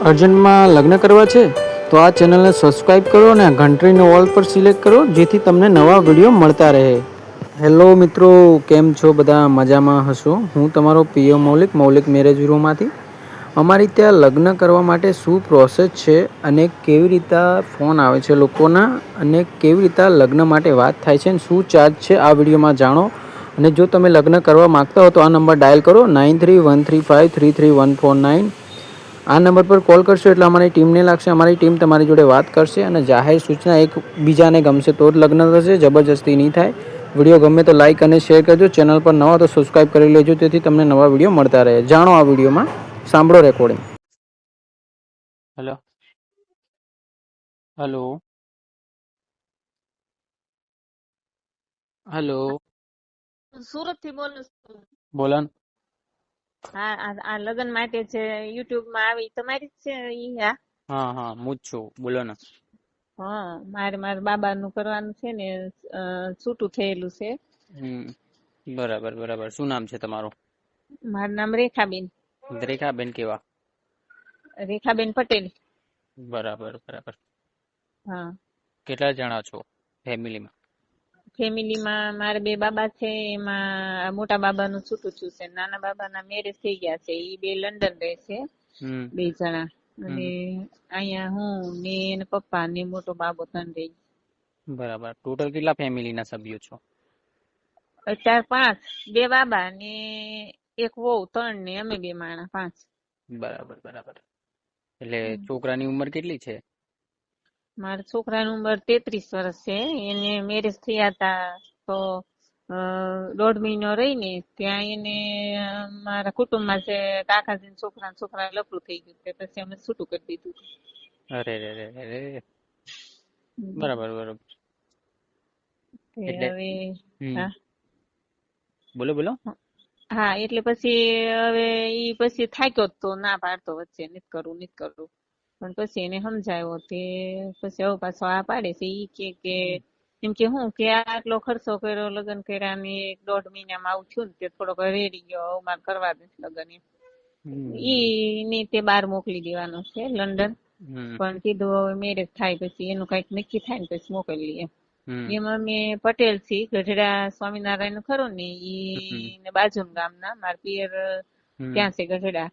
અર્જન્ટમાં લગ્ન કરવા છે તો આ ચેનલને સબસ્ક્રાઈબ કરો અને ઘંટડીને ઓલ પર સિલેક્ટ કરો જેથી તમને નવા વિડીયો મળતા રહે. હેલો મિત્રો, કેમ છો? બધા મજામાં હશો. હું તમારો પીઓ મૌલિક મેરેજ બ્યુરોમાંથી. અમારી ત્યાં લગ્ન કરવા માટે શું પ્રોસેસ છે અને કેવી રીતે ફોન આવે છે લોકોના અને કેવી રીતે લગ્ન માટે વાત થાય છે અને શું ચાર્જ છે આ વિડીયોમાં જાણો. અને જો તમે લગ્ન કરવા માગતા હો તો આ નંબર ડાયલ કરો 9313533149. આ નંબર પર કોલ કરશો એટલે અમારી ટીમને લાગશે. અમારી ટીમ તમારી જોડે વાત કરશે અને જાહેર સૂચના એક બીજાને ગમશે તો જ લગ્ન થશે, જબરજસ્તી નહીં થાય. વિડીયો ગમે તો લાઇક અને શેર કરજો. ચેનલ પર નવા તો સબસ્ક્રાઈબ કરી લેજો તેથી તમને નવા વિડીયો મળતા રહે. જાણો આ વિડીયોમાં, સાંભળો recording. Hello hello hello Surat થી બોલું છું. બોલો. હા, આ લગ્ન માટે છે યુટ્યુબ માં આવી તમારી જ છે ઈ? હા હા, હું જ છું, બોલો ને. હા, મારા બાબા નું કરવાનું છે ને, છૂટું થયેલું છે. બરાબર બરાબર. શું નામ છે તમારું? મારું નામ રેખાબેન. રેખાબેન કેવા? રેખાબેન પટેલ. બરાબર બરાબર. હા. કેટલા જણા છો ફેમિલીમાં? ફેમિલીમાં મારા બે બાબા છે, એમાં મોટા બાબા નું છૂટું થયું છે, નાના બાબા ના મેરેજ થઈ ગયા છે. ઈ બે લંડન રહે છે, બે જણા. અને અહીંયા હું ને પપ્પા ને મોટો બાબો ત્રણ રહી. બરાબર. ટોટલ કેટલા ફેમિલી ના સભ્યો છો? 4-5. બે બાબા ને એક વહુ, 3 ને અમે બે માણા, 5. બરાબર બરાબર. એટલે છોકરાની ઉંમર કેટલી છે? મારા છોકરાની ઉંમર 33 વર્ષ છે. એને મેરેજ થયા હતા તો 1.5 મહિનો રહીને ત્યાં એને મારા કુટુંબમાં છે કાકાજી છોકરા લફડું થઈ ગયું, પછી અમે છૂટું કરી દીધું. અરે રે રે રે. બરાબર બરાબર. એટલે હવે હા બોલો બોલો. હા, એટલે પછી હવે ઈ પછી થાક્યો તો ના પાડતો વચ્ચે નથી કરવું. પણ પછી એને સમજાયો તે પછી હવે પાછો આ પાડે છે. ઈ કે એમ કે હું કે આટલો ખર્ચો કર્યો, લગ્ન કર્યા ને 1.5 મહિનામાં આવું થયું ને તે થોડોક રેડી ગયો, હવે મારે કરવા દે લગ્ન. ઈ ને તે બહાર મોકલી દેવાનો છે લંડન. પણ કીધું હવે મેરેજ થાય પછી એનું કઈક નક્કી થાય ને પછી મોકલીએ. એમાં મેં પટેલ થી ગઢડા સ્વામિનારાયણ નું ખરું ને ઈ બાજુ ગામના મારા પિયર ત્યાં છે ગઢડા.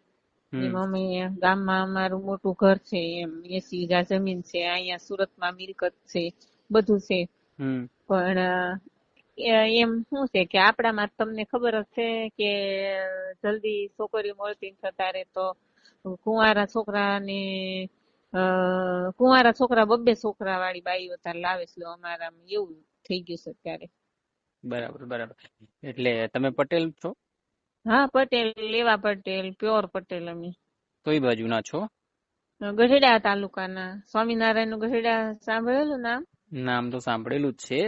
એમાં અમે ગામમાં અમારું મોટું ઘર છે, એમ 80 વીઘા જમીન છે. અહીંયા સુરતમાં મિલકત છે, બધું છે. પણ એમ શું છે કે આપણામાં તમને ખબર જ છે કે જલ્દી છોકરીઓ મળતી થતા રે તો કુંવારા છોકરા 2 છોકરા વાળી બાઈઓ તાર લાવે છે. અમારા એવું થઈ ગયું છે અત્યારે. બરાબર બરાબર. એટલે તમે પટેલ છો? હા, પટેલ, લેવા પટેલ, પ્યોર પટેલ અમે. કઈ બાજુ ના છો? ગઢડા તાલુકાના. સ્વામિનારાયણ નું ગઢડા સાંભળેલું નામ? નામ તો સાંભળેલું જ છે,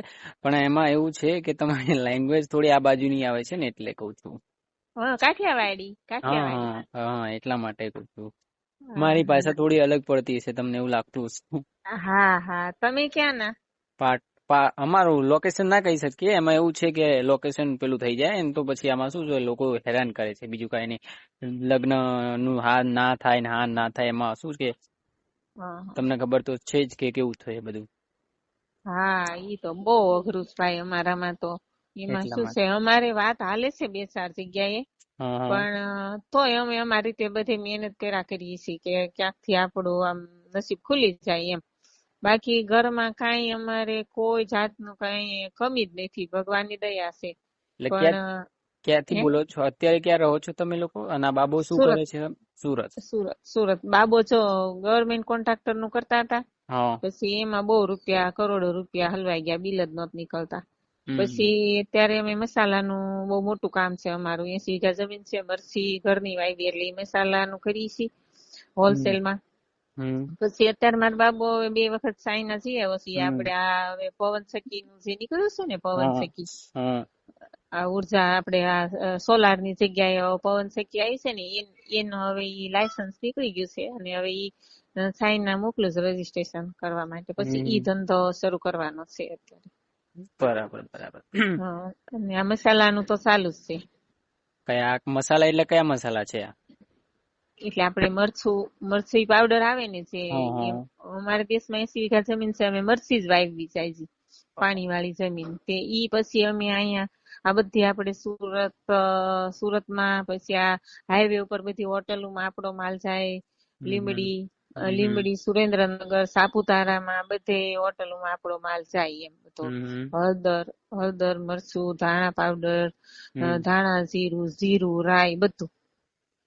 પણ એમાં એવું છે કે તમારી લેંગ્વેજ થોડી આ બાજુની આવે છે ને એટલે કઉ છું. હા, કાઠિયાવાડી. હા હા હા, એટલા માટે કઉ છું. હા મારી પાસે થોડી અલગ પડતી હશે, તમને એવું લાગતું હશે. હા હા. તમે ક્યાં ના? અમારું લોકેશન ના કહી શકીએ. એમાં એવું છે કે લોકેશન પેલું થઈ જાય ને તો પછી આમાં શું છે, લોકો હેરાન કરે છે, બીજું કઈ નહીં. લગ્ન નું હા ના થાય ને હા ના થાય એમાં શું કે તમને ખબર તો છે જ કે કેવું થાય બધું. હા, ઈ તો બહુ અઘરું છે ભાઈ અમારામાં તો. એમાં એટલા શું માટે છે, અમારે વાત હાલે છે 2-4 જગ્યાએ, હા પણ તોય અમે અમારી રીતે બધી મહેનત કર્યા કરીએ છીએ કે ક્યાંકથી આપણું આમ નસીબ ખુલી જાય એમ. બાકી ઘરમાં કઈ અમારે કોઈ જાતનું કઈ કમી જ નથી, ભગવાનની દયા છે. એટલે પણ ક્યાંથી બોલો છો અત્યારે? ક્યાં રહો છો તમે લોકો? અને આ બાબો શું કરે સુરત. છે? સુરત. સુરત. બાબો જો ગવર્મેન્ટ કોન્ટ્રાક્ટર નું કરતા હતા. હા. પછી એમાં બહુ રૂપિયા, કરોડો રૂપિયા હલવાઈ ગયા, બિલ જ નહોતા નીકળતા. હમ પછી અત્યારે અમે મસાલાનું બહુ મોટું કામ છે અમારું. 80 વીઘા જમીન છે, મરસી ઘરની વાવી, એટલે મસાલાનું કરીએ છીએ હોલસેલમાં. પછી અત્યારે મારો બાબો 2 વખત ચાઇના જઈ આવ્યો છે. આપણે આ હવે પવન ચક્કી નું જે નીકળ્યું છે ને, પવન ચક્કી, આ ઉર્જા આપણે આ સોલાર ની જગ્યાએ પવન ચક્કી આવી છે ને, એનું હવે ઈ લાયસન્સ નીકળી ગયું છે અને હવે ઈ ચાઇના મોકલું છે રજીસ્ટ્રેશન કરવા માટે. પછી ઈ ધંધો શરૂ કરવાનો છે અત્યારે. બરાબર બરાબર. હા, અને આ મસાલાનું તો ચાલુ જ છે. કયા મસાલા એટલે કયા મસાલા છે? એટલે આપણે મરચું પાવડર આવે ને જે હા એમ અમારા દેશમાં 80 વીઘા જમીન છે, અમે મરચી જ વાવી છે હજી, પાણી વાળી જમીન. તે ઈ પછી અમે અહીંયા આ બધી આપણે સુરતમાં પછી આ હાઈવે ઉપર બધી હોટલોમાં આપણો માલ જાય. લીંબડી સુરેન્દ્રનગર સાપુતારામાં બધે હોટલોમાં આપણો માલ જાય એમ. તો હળદર મરચું ધાણા પાવડર ધાણા જીરું રાઈ બધું.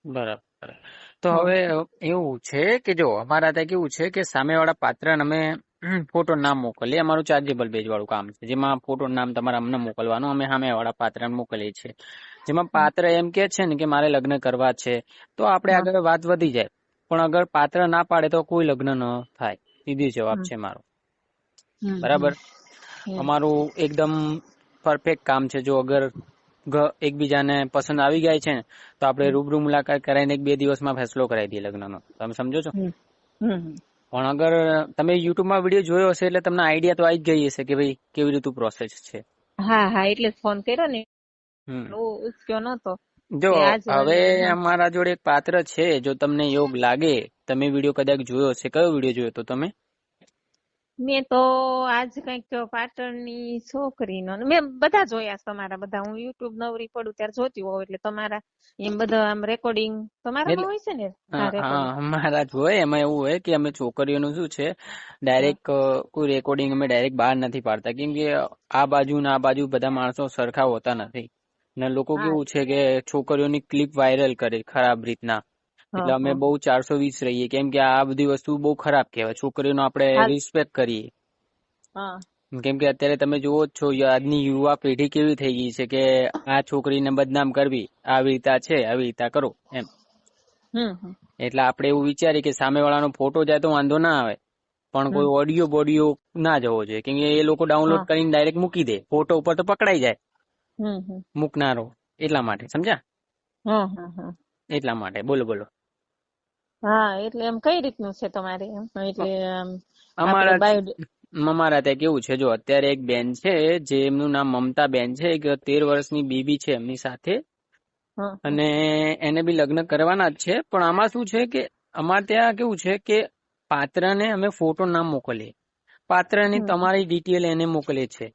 બરાબર. તો હવે એવું છે કે જો અમારા ત્યાં કેવું છે કે સામેવાળા પાત્રને અમે ફોટો નામ મોકલીએ. અમારું ચાર્જેબલ બેઝ વાળું કામ છે, જેમાં ફોટો નામ તમારે અમને મોકલવાનું, અમે સામેવાળા પાત્રને મોકલીએ છીએ. જેમાં પાત્ર એમ કે છે ને કે મારે લગ્ન કરવા છે, તો આપણે આગળ વાત વધી જાય. પણ અગર પાત્ર ના પાડે તો કોઈ લગ્ન ન થાય. સીધી જવાબ છે મારો. બરાબર. અમારું એકદમ પરફેક્ટ કામ છે. જો અગર એકબીજાને પસંદ આવી જાય છે ને તો આપણે રૂબરૂ મુલાકાત કરાવીને 1-2 દિવસમાં ફેસલો કરાવી દઈએ લગ્નનો. તમે સમજો છો? પણ અગર તમે યુટ્યુબમાં વિડીયો જોયો હશે એટલે તમને આઈડિયા તો આવી જ ગઈ હશે કે ભાઈ કેવી રીતનું પ્રોસેસ છે. હા એટલે ફોન કર્યો ને, ઉચક્યો નતો. જો હવે અમારા જોડે એક પાત્ર છે, જો તમને યોગ લાગે, તમે વિડીયો કદાચ જોયો હશે. કયો વિડીયો જોયો તો તમે? મેં તો આજ કઈક પાટણની છોકરીનો, મેં બધા જોયા તમારા બધા. હું યુટ્યુબ નવરી પડું ત્યારે જોતી હોઉં, એટલે તમારા એમ બધા આમ રેકોર્ડિંગ તમારામાં હોય છે ને? અમારા જ હોય. એમાં એવું હોય કે અમે છોકરીઓનું શું છે, ડાયરેક્ટ કોઈ રેકોર્ડિંગ અમે ડાયરેક્ટ બહાર નથી પાડતા, કેમ કે આ બાજુ ને આ બાજુ બધા માણસો સરખા હોતા નથી ને લોકો કેવું છે કે છોકરીઓની ક્લિપ વાયરલ કરે ખરાબ રીતના. એટલે અમે બહુ 420 રહીએ, કેમ કે આ બધી વસ્તુ બહુ ખરાબ કહેવાય. છોકરીઓનો આપણે રિસ્પેક્ટ કરીએ, કેમ કે અત્યારે તમે જોવો જ છો આજની યુવા પેઢી કેવી થઈ ગઈ છે કે આ છોકરીને બદનામ કરવી, આવી રીતા છે, આવી રીતા કરો એમ. એટલે આપણે એવું વિચારીએ કે સામેવાળાનો ફોટો જાય તો વાંધો ના આવે, પણ કોઈ ઓડિયો બોડિયો ના જવો જોઈએ, કેમ કે એ લોકો ડાઉનલોડ કરીને ડાયરેક્ટ મૂકી દે. ફોટો ઉપર તો પકડાઈ જાય મૂકનારો. એટલા માટે સમજ્યા? એટલા માટે. બોલો. હા, એટલે એમ કઈ રીતનું છે તમારે? એમ એટલે અમારા ત્યાં કેવું છે, જો અત્યારે એક બેન છે જે એમનું નામ મમતા બેન છે, એક 13 વર્ષની બેબી છે એમની સાથે, અને એને બી લગ્ન કરવાના જ છે. પણ આમાં શું છે કે અમારે ત્યાં કેવું છે કે પાત્રને અમે ફોટો નામ મોકલીએ, પાત્રની તમારી ડિટેલ એને મોકલીએ છે.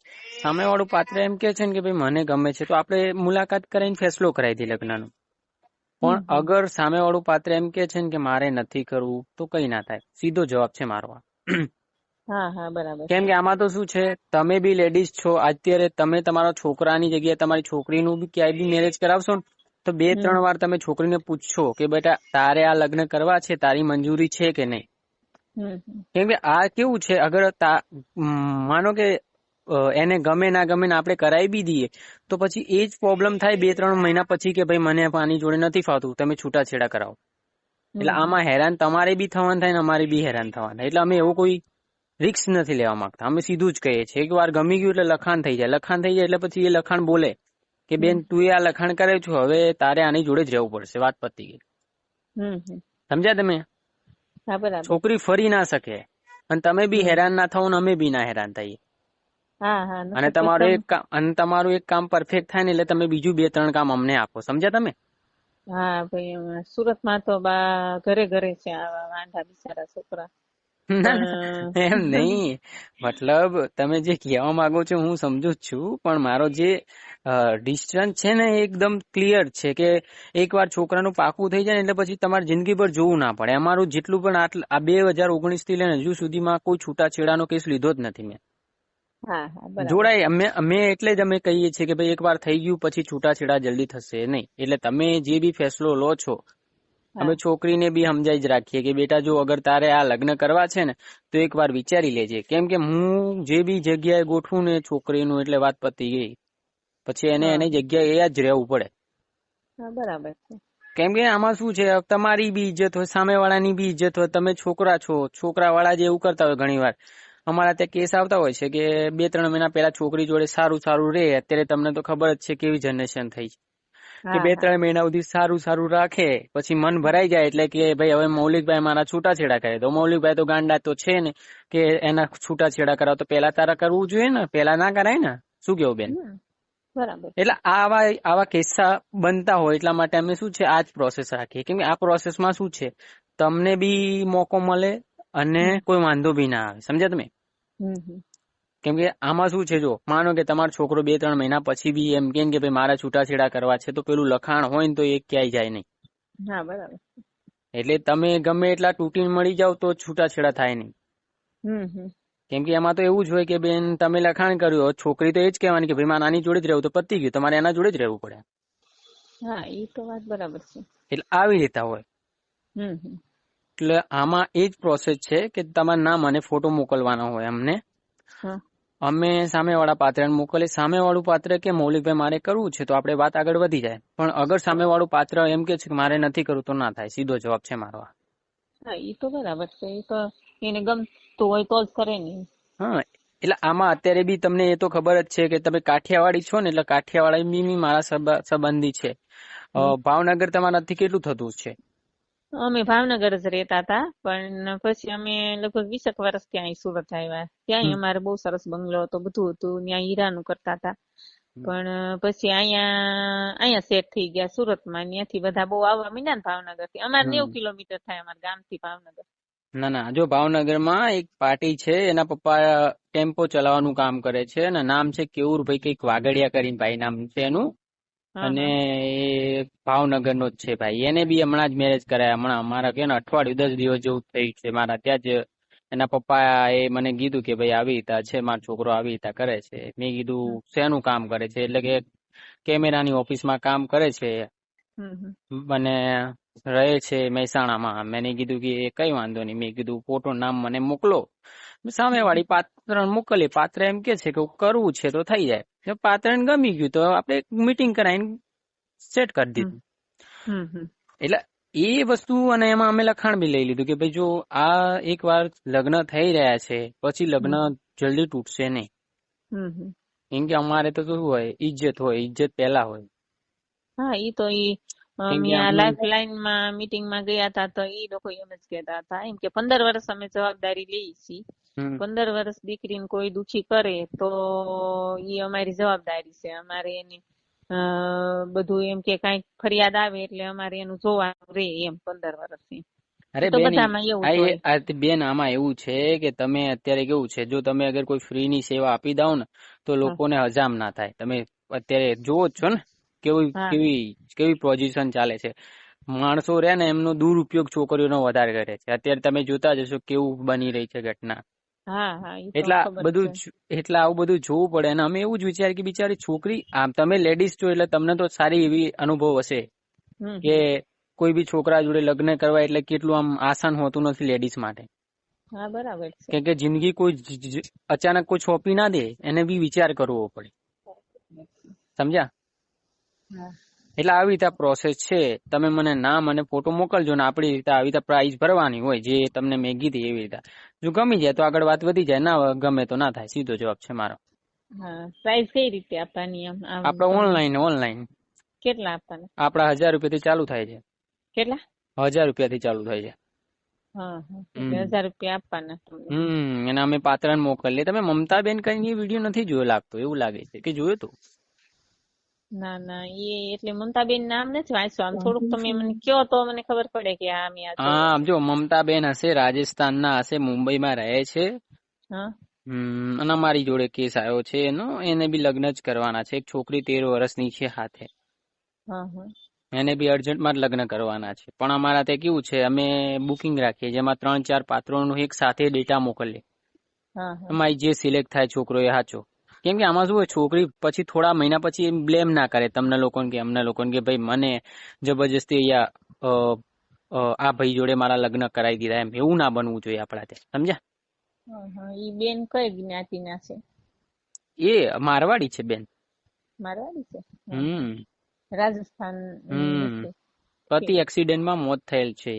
સામેવાળું પાત્ર એમ કે છે ને કે ભાઈ મને ગમે છે, તો આપણે મુલાકાત કરીને ફેસલો કરાવી દઈએ લગ્નનો. પણ અગર સામેવાળું પાત્ર એમ કે છે ને કે મારે નથી કરવું, તો કઈ ના થાય. સીધો જવાબ છે મારો. બરાબર. કેમ કે આમાં તો શું છે, તમે બી લેડીઝ છો. અત્યારે તમે તમારા છોકરાની જગ્યાએ તમારી છોકરીનું બી ક્યાંય બી મેરેજ કરાવશો ને તો 2-3 વાર તમે છોકરીને પૂછશો કે બેટા તારે આ લગ્ન કરવા છે, તારી મંજૂરી છે કે નહીં. કેમ કે આ કેવું છે, અગર માનો કે એને ગમે ના ગમે ને આપણે કરાવી બી દઈએ તો પછી એ જ પ્રોબ્લેમ થાય 2-3 મહિના પછી કે ભાઈ મને આની જોડે નથી ફાવતું, તમે છૂટાછેડા કરાવો. એટલે આમાં હેરાન તમારે બી થવાનું થાય ને અમારે બી હેરાન થવાનું થાય. એટલે અમે એવું કોઈ રિસ્ક નથી લેવા માંગતા. અમે સીધું જ કહીએ છીએ, એક વાર ગમી ગયું એટલે લખાણ થઈ જાય. લખાણ થઈ જાય એટલે પછી એ લખાણ બોલે કે બેન તું આ લખાણ કરે છો, હવે તારે આની જોડે જ રહેવું પડશે. વાત પતી ગઈ. સમજ્યા તમે? છોકરી ફરી ના શકે અને તમે બી હેરાન ના થાવ ને અમે બી ના હેરાન થઈએ. અને તમારું એક કામ પરફેક્ટ થાય ને એટલે તમે બીજું 2-3 કામ અમને આપો. સમજ્યા તમે? હા ભાઈ, સુરતમાં તો ઘરે છે આવા વાંઢા બિચારા છોકરા. એમ નહીં, મતલબ તમે જે કહેવા માંગો છો હું સમજુ જ છું, પણ મારો જે ડિસ્ટન્સ છે ને એકદમ ક્લિયર છે કે એકવાર છોકરાનું પાકું થઈ જાય ને એટલે પછી તમારે જિંદગીભર જોવું ના પડે. અમારું જેટલું પણ આ 2019 થી લઈને હજુ સુધીમાં કોઈ છૂટાછેડાનો કેસ લીધો જ નથી મેં. જોડાય અમે એટલે જ અમે કહીએ છીએ કે ભાઈ એકવાર થઈ ગયું પછી છૂટાછેડા જલ્દી થશે નહીં. એટલે તમે જે બી ફેસલો લો છો, અમે છોકરીને બી સમજાઈ જ રાખીએ કે બેટા જો અગર તારે આ લગ્ન કરવા છે ને તો એકવાર વિચારી લેજે. કેમ કે હું જે બી જગ્યાએ ગોઠવું ને છોકરીનું એટલે વાત પતી ગઈ. પછી એની જગ્યાએ એ જ રહેવું પડે. બરાબર. કેમ કે આમાં શું છે, તમારી બી ઇજ્જત હોય, સામેવાળાની બી ઇજ્જત હોય. તમે છોકરા છો, છોકરાવાળા જે એવું કરતા હોય ઘણી વાર અમારા ત્યાં કેસ આવતા હોય છે કે 2-3 મહિના પહેલા છોકરી જોડે સારું રહે. અત્યારે તમને તો ખબર જ છે કેવી જનરેશન થઈ છે કે 2-3 મહિના સુધી સારું રાખે, પછી મન ભરાઈ જાય એટલે કે ભાઈ હવે મૌલિકભાઈ મારા છૂટાછેડા કરે. તો મૌલિકભાઈ તો ગાંડા તો છે ને કે એના છૂટાછેડા કરાવ તો પેલા તારા કરવું જોઈએ ને, પેલા ના કરાય ને. શું કેવું બેન? બરાબર. એટલે આવા આવા કિસ્સા બનતા હોય એટલા માટે અમે શું છે આ જ પ્રોસેસ રાખીએ. કેમ કે આ પ્રોસેસમાં શું છે તમને બી મોકો મળે અને હમ કોઈ વાંધો બી ના આવે. સમજ્યા તમે? હમ હમ કેમ કે આમાં શું છે, જો માનો કે તમારો છોકરો 2-3 મહિના પછી બી એમ કે ભાઈ મારા છૂટાછેડા કરવા છે, તો પેલું લખાણ હોય ને તો એ ક્યાંય જાય નહીં. હા બરાબર. એટલે તમે ગમે એટલા તૂટીને મળી જાવ તો છૂટાછેડા થાય નહીં. હમ કેમ કે એમાં તો એવું જ હોય કે બેન તમે લખાણ કર્યું, છોકરી તો એ જ કહેવાની કે ભાઈ મારે નાની જોડે જ રહેવું, તો પતી ગયું, તમારે એના જોડે જ રહેવું પડે. હા એ તો વાત બરાબર છે. એટલે આવી રીતે હોય. હમ એટલે આમાં એ જ પ્રોસેસ છે કે તમારા નામ અને ફોટો મોકલવાનો હોય અમને. હા અમે સામેવાળા પાત્રને મોકલીએ. સામેવાળું પાત્ર કે મૌલિકભાઈ મારે કરવું છે, તો આપણે વાત આગળ વધી જાય. પણ અગર સામેવાળું પાત્ર એમ કે છે કે મારે નથી કરવું, તો ના થાય. સીધો જવાબ છે મારો. હા એ તો બરાબર છે. એ તો એને ગમતું હોય તો જ કરે ને. હા, એટલે આમાં અત્યારે બી તમને એ તો ખબર જ છે કે તમે કાઠિયાવાડી છો ને, એટલે કાઠિયાવાડી બી મારા સંબંધી છે. ભાવનગર તમારાથી કેટલું થતું છે? અમે ભાવનગર જ રહેતા હતા, પણ પછી અમે લગભગ 20 વર્ષ ત્યાં સુરત આવ્યા. ત્યાં અમારે બહુ સરસ બંગલો હતો, બધું હતું. ત્યાં હીરાનું કરતા હતા. પણ પછી અહીંયા સેટ થઈ ગયા સુરતમાં. ત્યાંથી બધા બહુ આવવા માંડ્યા ને ભાવનગર થી. અમારે 90 કિલોમીટર થાય અમારા ગામ થી ભાવનગર. ના ના, જો ભાવનગરમાં એક પાર્ટી છે, એના પપ્પા ટેમ્પો ચલાવવાનું કામ કરે છે, અને નામ છે કેવુરભાઈ કઈક વાગડિયા કરીને ભાઈ નામ છે એનું. હા અને હા એ ભાવનગરનો જ છે ભાઈ. એને બી હમણાં જ મેરેજ કરાયા. હમણાં અમારા કે અઠવાડિયું 10 દિવસ જેવું થયું છે. મારા ત્યાં જ એના પપ્પા એ મને કીધું કે ભાઈ આવી રીતે છે, મારો છોકરો આવી રીતે કરે છે. મેં કીધું શેનું કામ કરે છે? એટલે કે કેમેરાની ઓફિસમાં કામ કરે છે અને રહે છે મહેસાણામાં. મેં કીધું કે કઈ વાંધો નહીં. મેં કીધું ફોટો નામ મને મોકલો. સામેવાળી પાત્ર મોકલીએ. પાત્ર એમ કે છે કે કરવું છે તો થઈ જાય. પાત્રને ગમી ગયું તો આપણે મીટિંગ કરાવીને સેટ કરી દીધું. એટલે એ વસ્તુ, અને એમાં અમે લખાણ બી લઈ લીધું કે ભાઈ જો આ એક વાર લગ્ન થઈ રહ્યા છે, પછી લગ્ન જલ્દી તૂટશે નહીં. કેમ કે અમારે તો શું હોય, ઇજ્જત હોય. ઇજ્જત પહેલા હોય. હા ઈ તો કેમ કે અમે અમે લાઈફ લાઈન માં મીટિંગ માં ગયા હતા, તો ઈ લોકો એમ જ કહેતા હતા એમ કે 15 વર્ષ અમે જવાબદારી લઈએ છીએ. 15 વર્ષ દીકરીને કોઈ દુખી કરે તો ઈ અમારી જવાબદારી છે. અમારે એની બધું એમ કે કઈક ફરિયાદ આવે એટલે અમારે એનું જોવાનું રહે એમ 15 વર્ષથી. અરે તો બેન, બધામાં એવું જ હોય. બેન આમાં એવું છે કે તમે અત્યારે કેવું છે, જો તમે અગર કોઈ ફ્રીની સેવા આપી દો ને તો લોકોને હજામ ના થાય. તમે અત્યારે જોવો જ છો ને કેવી હા કેવી કેવી પોઝિશન ચાલે છે. માણસો રહ્યા ને એમનો દુરુપયોગ છોકરીઓનો વધારે કરે છે. અત્યારે તમે જોતા જશો કેવું બની રહી છે ઘટના. હા હા ઈ તો એટલા ખબર બધું છે. એટલે આવું બધું જોવું પડે. અને અમે એવું જ વિચારીએ કે બિચારી છોકરી, આમ તમે લેડીઝ છો એટલે તમને તો સારી એવી અનુભવ હશે કે કોઈ બી છોકરા જોડે લગ્ન કરવા એટલે કેટલું આમ આસાન હોતું નથી લેડીઝ માટે. હા બરાબર છે. કેમ કે જિંદગી કોઈ અચાનક કોઈ સોંપી ના દે, એને બી વિચાર કરવો પડે. સમજ્યા? હા એટલે આવી રીતે પ્રોસેસ છે. તમે મને નામ અને ફોટો મોકલજો ને આપણી રીતે આવી રીતે પ્રાઇઝ ભરવાની હોય જે તમને મેં કીધી એવી રીતે. જો ગમી જાય તો આગળ વાત વધી જાય, ના ગમે તો ના થાય. સીધો જવાબ છે મારો. હા, પ્રાઇસ કઈ રીતે આપવાની? આમ આપડે તમે ઓનલાઈન કેટલા આપવાના? આપડા 1000 રૂપિયાથી ચાલુ થાય છે. કેટલા? 1000 રૂપિયાથી ચાલુ થાય છે. હા હા, એટલે 1000 રૂપિયા આપવાના તમને. અને અમે પાત્રને મોકલીએ. તમે મમતાબેન કઈ વિડીયો નથી જોયો લાગતો, એવું લાગે છે કે જોયો તો? ના ના, એટલે મમતાબેન નામ નથી વાંચ્યું. આમ થોડુંક તમે મને કયો તો મને ખબર પડે કે આ મેં આ જોયા. હા, જો મમતાબેન હશે, રાજસ્થાનના હશે, મુંબઈમાં રહે છે. હા. અને અમારી જોડે કેસ આવ્યો છે એનો. એને બી લગ્ન જ કરવાના છે. એક છોકરી 13 વર્ષની છે હાથે. હા હા. એને બી અર્જન્ટમાં જ લગ્ન કરવાના છે. પણ અમારા તે કેવું છે, અમે બુકિંગ રાખીએ જેમાં 3-4 પાત્રોનું એક સાથે ડેટા મોકલીએ. હા હા. એમાં જે સિલેક્ટ થાય છોકરો એ સાચો. કેમ કે આમાં શું હોય, છોકરી પછી થોડા મહિના પછી એમ બ્લેમ ના કરે તમને લોકોને કે અમને લોકોને કે ભાઈ મને જબરજસ્તી અહીંયા આ ભાઈ જોડે મારા લગ્ન કરાવી દીધા. એમ એવું ના બનવું જોઈએ આપણાથી. સમજ્યા? હા હા. ઈ બેન કઈ જ્ઞાતિના છે? એ મારવાડી છે બેન. મારવાડી છે? હમ રાજસ્થાન હમ નથી. પતિ એક્સિડન્ટમાં મોત થયેલ છે.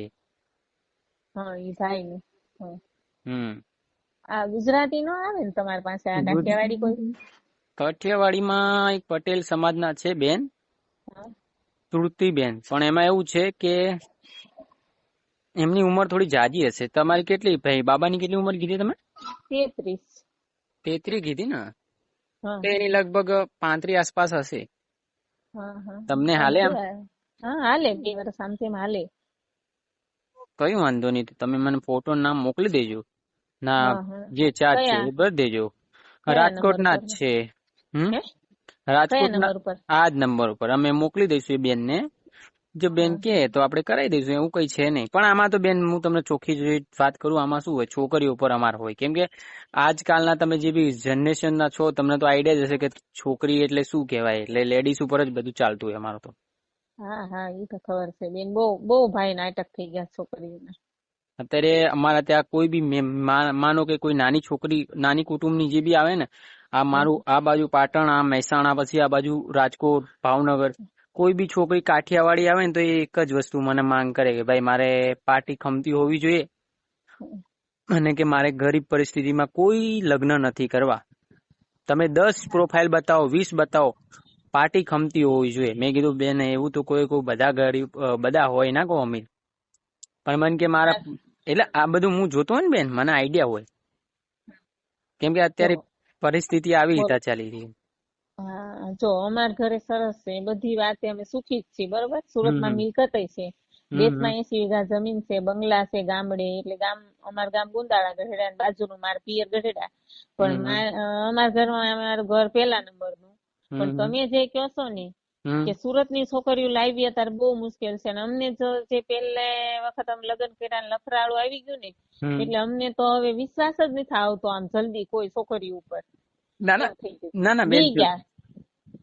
હા, ઈ ભાઈ નું. હમ આ ગુજરાતી નો આવે ને તમારી પાસે? આ કાઠિયાવાડી કોઈ? કાઠિયાવાડીમાં એક પટેલ સમાજના છે બેન, હા. તૃપ્તિબેન. પણ એમાં એવું છે કે એમની ઉંમર થોડી જાજી હશે. તમારી કેટલી ભાઈ બાબાની કેટલી ઉંમર કીધી તમે? 33. 33 કીધી ને? હા તો એની લગભગ 35 આસપાસ હશે. હા હા તમને આમ હાલે જો આમ? હા હાલે 2 વર્ષ આમ તેમ હાલે. કઈ વાંધો નહીં, તમે મને ફોટો નામ મોકલી દેજો. ના, હા હા જે ચાર્જ છે કયા એ ભરી દેજો. કયા રાજકોટ નંબર ના ઉપર જ છે. હમ હે કયા રાજકોટના નંબર ઉપર? આ જ નંબર ઉપર અમે મોકલી દઈશું એ બેનને. જો બેન હા કે તો આપણે કરાવી દઈશું, એવું કઈ છે નહીં. પણ આમાં તો બેન હું તમને ચોખ્ખી જ વાત કરું, આમાં શું હોય, છોકરીઓ ઉપર અમાર હોય. કેમ કે આજકાલના તમે જે બી જનરેશનના છો તમને તો આઈડિયા જ હશે કે છોકરી એટલે શું કહેવાય. એટલે લેડીઝ ઉપર જ બધું ચાલતું હોય અમારું તો. હા હા એ તો ખબર છે બેન, બહુ બહુ ભાઈ નાટક થઈ ગયા છોકરીઓના. અત્યારે અમારા ત્યાં કોઈ બી માનો કે કોઈ નાની છોકરી, નાની કુટુંબની જે બી આવે ને, આ હમ મારું આ બાજુ પાટણ, આ મહેસાણા, પછી આ બાજુ રાજકોટ, ભાવનગર, કોઈ બી છોકરી કાઠિયાવાડી આવે ને તો એ એક જ વસ્તુ મને માંગ કરે કે ભાઈ મારે પાર્ટી ખમતી હોવી જોઈએ, હમ. અને કે મારે ગરીબ પરિસ્થિતિમાં કોઈ લગ્ન નથી કરવા. તમે 10 પ્રોફાઇલ બતાવો, 20 બતાવો, પાર્ટી ખમતી હોવી જોઈએ. મેં કીધું બેન એવું તો કોઈ બધા ગરીબ બધા હોય ના, કહો અમીર. પણ મને કે મારા, એટલે આ બધું હું જોતો હોય ને બેન, મને આઈડિયા હોય. કેમ કે જો અત્યારે પરિસ્થિતિ આવી બોલ રીતે ચાલી રહી. હા જો અમાર ઘરે સરસ છે, બધી વાતે અમે સુખી જ છીએ બરોબર. સુરતમાં હમ મિલકત છે, હમ 20 માં 80 વીઘા જમીન છે, બંગલા છે ગામડે. એટલે અમાર ગામ ગુંદાળા ગઢડા ને બાજુનું માર પિયર ગઢડા. પણ હમ અમારા ઘરમાં અમારું ઘર 1લા નંબરનું. પણ હમ તમે જે કહો છો ને હમ કે સુરતની છોકરીઓ લાવવી અત્યારે બહુ મુશ્કેલ છે, અને અમને જો જે પહેલા વખત અમે લગ્ન કર્યા ને લફરાળું આવી ગયું ને, હમ. એટલે અમને તો હવે વિશ્વાસ જ નથી આવતો આમ જલ્દી કોઈ છોકરી ઉપર. ના ના એમ થઈ ગયું, ના ના બેન, બી ગયા.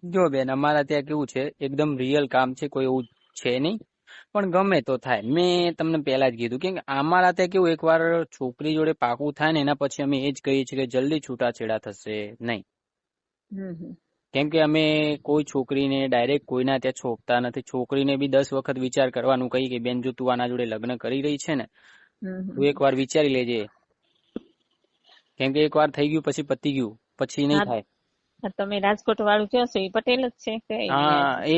જો બેન અમારા ત્યાં કેવું છે, એકદમ રિયલ કામ છે, કોઈ એવું છે નહીં. પણ ગમે તો થાય. મેં તમને પહેલા જ કીધું કે અમારા ત્યાં કેવું, એકવાર છોકરી જોડે પાકું થાય ને એના પછી અમે એ જ કહીએ છીએ કે જલ્દી છૂટાછેડા થશે નહીં. હમ કેમ કે અમે કોઈ છોકરીને ડાયરેક્ટ કોઈના ત્યાં છોપતા નથી. છોકરીને બી 10 વખત વિચાર કરવાનું કહી કે બેન જો તું આના જોડે લગ્ન કરી રહી છે ને, તું હમ. એકવાર વિચારી લેજે. કેમ કે એકવાર થઈ ગયું પછી પતી ગયું, પછી નહીં હા થાય. તમે રાજકોટ વાળું કહો છો એ પટેલ જ છે કે હા, ન્યાંથી?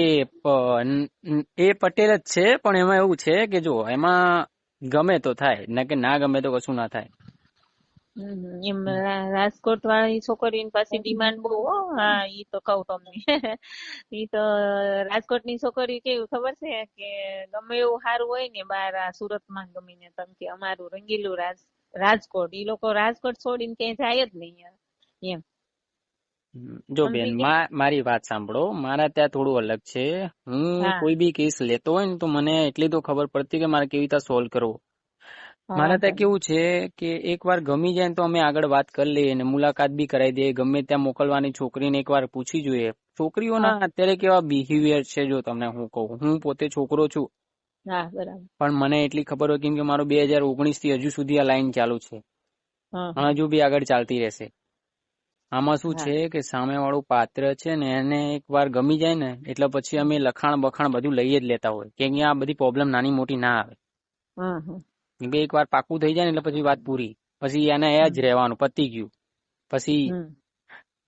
એ પટેલ જ છે. પણ એમાં એવું છે કે જો એમાં ગમે તો થાય, ના કે ના ગમે તો કશું ના થાય. એમ રાજકોટ વાળી છોકરીની પાછી ડિમાન્ડ બહુ હો. હા ઈ તો કહું તમને. ઈ તો રાજકોટની છોકરી કેવું ખબર છે કે ગમે એવું સારું હોય ને બાર આ સુરતમાં ગમે ને, તમ કે અમારું રંગીલું રાજકોટ, ઈ લોકો રાજકોટ છોડીને ક્યાંય જાય જ નહીં એમ. જો બેન, સમજી ગયા? મારી વાત સાંભળો, મારા ત્યાં થોડું અલગ છે. હું હા કોઈ બી કેસ લેતો હોય ને તો મને એટલી તો ખબર પડતી કે મારે કેવી રીતે સોલ્વ કરવો. હા મારા વાંધો ત્યાં નહીં. કેવું છે કે એકવાર ગમી જાય ને તો અમે આગળ વાત કરી લઈએ અને મુલાકાત બી કરાવી દઈએ. ગમે ત્યાં મોકલવાની છોકરીને એકવાર પૂછી જોઈએ. હા છોકરીઓના અત્યારે કેવા બિહેવિયર છે જો તમને હું કહું, હું પોતે છોકરો છું. હા બરાબર. પણ મને એટલી ખબર હોય કેમ કે મારું 2019 થી હજુ સુધી આ લાઈન ચાલુ છે, હા અને હજુ બી આગળ ચાલતી રહેશે. આમાં શું હા છે કે સામે વાળું પાત્ર છે ને એને એકવાર ગમી જાય ને એટલે પછી અમે લખાણ બખાણ બધું લઈ જ લેતા હોય કે અહીંયા આ બધી પ્રોબ્લેમ નાની મોટી ના આવે. હા હા કેમ કે એકવાર પાકું થઈ જાય ને એટલે પછી વાત પૂરી. પછી એને એ જ રહેવાનું, પતી ગયું. પછી હમ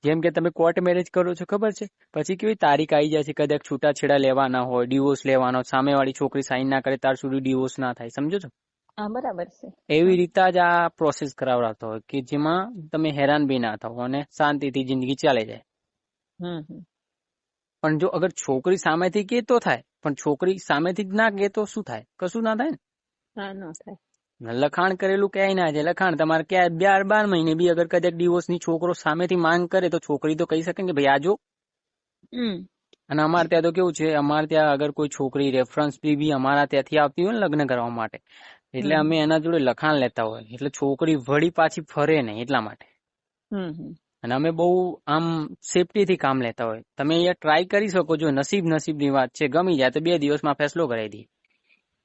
જેમ કે તમે કોર્ટ મેરેજ કરો છો ખબર છે, પછી કેવી તારીખ આવી જાય છે, કદાચ છૂટાછેડા લેવાના હોય, ડિવોર્સ લેવાનો, સામેવાળી છોકરી સાઈન ના કરે ત્યાર સુધી ડિવોર્સ ના થાય. સમજો છો? હા બરાબર છે. એવી હા રીતે જ આ પ્રોસેસ કરાવડાવતો હોય કે જેમાં તમે હેરાન બી ના થાવ અને શાંતિથી જિંદગી ચાલે જાય. હમ. પણ જો અગર છોકરી સામેથી કે તો થાય, પણ છોકરી સામેથી જ ના કે તો શું થાય? કશું ના થાય હા ન થાય. ને. લખાણ કરેલું ક્યાંય ના છે. લખાણ તમારે ક્યાંય 12 મહિને બી અગર કદાચ ડિવોર્સની છોકરો સામેથી માંગ કરે તો છોકરી તો કહી શકે કે ભાઈ આજો. હમ અને અમારે ત્યાં તો કેવું છે, અમારે ત્યાં અગર કોઈ છોકરી રેફરન્સ બી અમારા ત્યાંથી આવતી હોય ને લગ્ન કરવા માટે, એટલે અમે હમ એના જોડે લખાણ લેતા હોય. એટલે છોકરી વળી પાછી ફરે નહીં એટલા માટે. હમ અને અમે બહુ આમ સેફટીથી કામ લેતા હોય. તમે અહીંયા ટ્રાય કરી શકો છો. નસીબની વાત છે. ગમી જાય તો 2 દિવસમાં ફેસલો કરાવી દઈએ.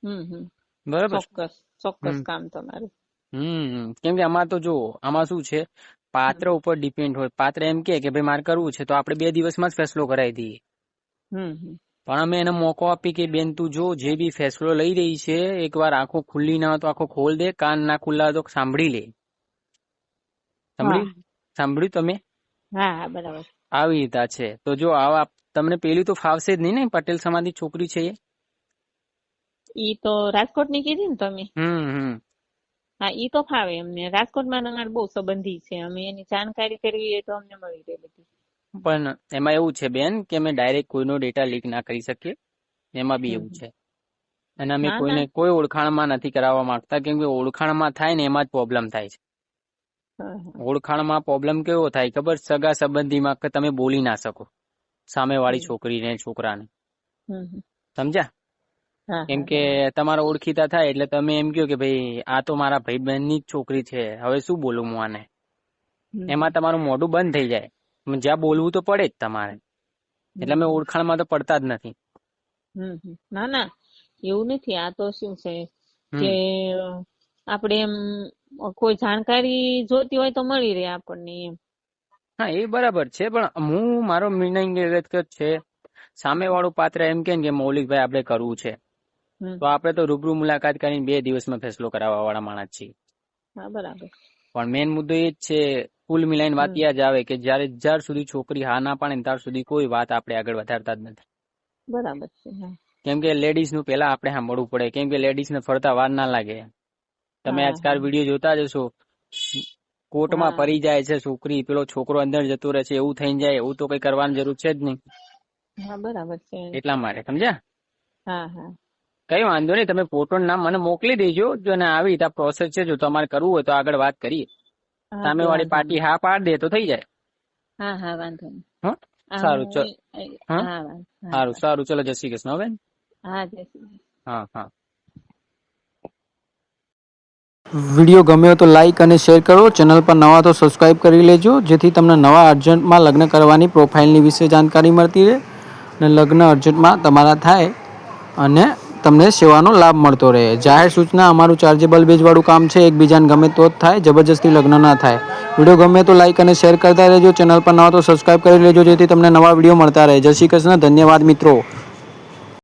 હમ. બરાબર. ચોક્કસ ચોક્કસ હમ કામ તમારું. કેમ કે આમાં તો જો આમાં શું છે, હમ પાત્ર ઉપર ડિપેન્ડ હોય. પાત્ર એમ કે ભાઈ મારે કરવું છે તો આપણે 2 દિવસમાં જ ફેસલો કરાવી દઈએ. હમ પણ અમે એને મોકો આપી કે બેન તું જો જે બી ફેસલો લઈ રહી છે, એકવાર આંખો ખુલ્લી ના હોય તો આંખો ખોલ દે, કાન ના ખુલ્લા હોય તો સાંભળી લે. હા સાંભળ્યું તમે? હા હા બરાબર. આવી રીતે છે. તો જો આવા તમને પેલી તો ફાવશે જ નહીં ને, પટેલ સમાજની છોકરી છે એ. ઈ તો રાજકોટની કીધી ને તમે? હમ હા ઈ તો ફાવે અમને. રાજકોટમાં અમારે બહુ સંબંધી છે, અમે એની જાણકારી કરવી હોય તો અમને મળી રહે બધી. પણ એમાં એવું છે બેન કે અમે ડાયરેક્ટ કોઈનો ડેટા લીક ના કરી શકીએ, એમાં બી એવું છે. અને અમે ના કોઈને ના. કોઈ ઓળખાણમાં નથી કરાવવા માંગતા, કેમ કે ઓળખાણમાં થાય ને એમાં જ પ્રોબ્લેમ થાય છે. હા, હા. ઓળખાણમાં પ્રોબ્લેમ કેવો થાય ખબર? સગા સંબંધીમાં કે તમે બોલી ના શકો સામેવાળી છોકરીને છોકરાને, હમ, હમ. સમજ્યા? હા, કેમ હા, કે બરાબર. તમારા ઓળખીતા થાય એટલે તમે એમ કહો કે ભાઈ આ તો મારા ભાઈ બહેનની જ છોકરી છે, હવે શું બોલું હું આને? હમ, એમાં તમારું મોઢું બંધ થઈ જાય. જ્યાં બોલવું તો પડે જ તમારે. એટલે અમે હમ, ઓળખાણમાં તો પડતા જ નથી. હમ, હમ. ના ના, એવું નથી. આ તો શું છે કે હમ આપણે એમ કોઈ જાણકારી જોતી હોય તો મળી રહે આપણને એમ. હા, એ બરાબર છે, પણ હું મારો નિર્ણય વ્યક્ત છે. સામે વાળું પાત્ર એમ કે ને કે મૌલિકભાઈ આપણે કરવું છે, હમ. તો આપણે તો રૂબરૂ મુલાકાત કરીને 2 દિવસમાં ફેસલો કરાવવા વાળા માણસ છીએ. હા, બરાબર. પણ મેન મુદ્દો એ જ છે, કુલ મિલાઈને વાત હમ. યાદ આવે કે જ્યાર સુધી છોકરી હા ના પાડે ને ત્યાર સુધી કોઈ વાત આપણે આગળ વધારતા જ નથી. બરાબર છે. હા, કેમ કે લેડીઝનું પેલા આપણે સાંભળવું પડે, કેમ કે લેડીઝને ફરતા વાર ના લાગે. તમે હા, આજકાલ હા. વિડીયો જોતા જશો, કોર્ટમાં હા, પડી જાય છે છોકરી, પેલો છોકરો અંદર જતો રહે છે, એવું થઈ જાય. એવું તો કઈ કરવાની જરૂર છે જ નહીં. હા, બરાબર છે. એટલા માટે સમજ્યા? હા, હા. કઈ વાંધો નહીં, તમે ફોટો નામ મને મોકલી દેજો. જો ને આવી રીતે પ્રોસેસ છે, જો તમારે કરવું હોય તો આગળ વાત કરીએ. હા, તે સામેવાળી વાંધો પાર્ટી નહીં. હા પાડ દે તો થઈ જાય. હા, હા, વાંધો નહીં. હા, હા, સારું. હું ચલ. હા, હા, હા, સારું સારું. ચલો, જય શ્રી કૃષ્ણ. હવે હા, જય શ્રી કૃષ્ણ. હા હા. વિડીયો ગમ્યો તો લાઇક અને શેર કરો. ચેનલ પર નવા તો સબસ્ક્રાઈબ કરી લેજો, જેથી તમને નવા અર્જન્ટમાં લગ્ન કરવાની પ્રોફાઇલની વિશે જાણકારી મળતી રહે અને લગ્ન અર્જન્ટમાં તમારા થાય અને તમને સેવાનો લાભ મળતો રહે. જાહેર સૂચના અમારું ચાર્જેબલ બેજવાળું કામ છે. એકબીજાને ગમે તો જ થાય, જબરજસ્તી લગ્ન ના થાય. વિડીયો ગમે તો લાઇક અને શેર કરતા રહેજો. ચેનલ પર નવા તો સબસ્ક્રાઈબ કરી લેજો, જેથી તમને નવા વિડીયો મળતા રહે. જય શ્રી કૃષ્ણ. ધન્યવાદ મિત્રો.